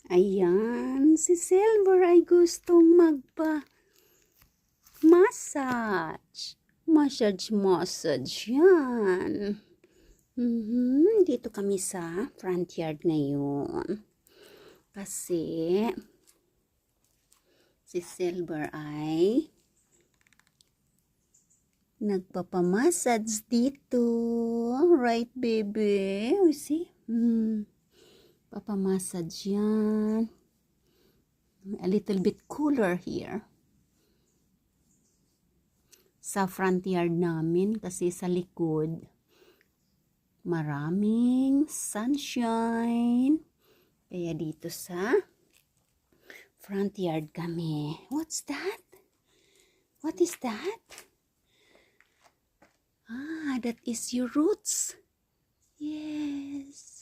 Ayan, si Silver ay gustong magpa-massage. Massage yan. Dito kami sa front yard ngayon. Kasi si Silver ay nagpapamassage dito. Right, baby? You see? Papamassage yan. A little bit cooler here. Sa front yard namin kasi sa likod maraming sunshine. Kaya dito sa front yard kami. What's that? What is that? Ah, that is your roots. Yes.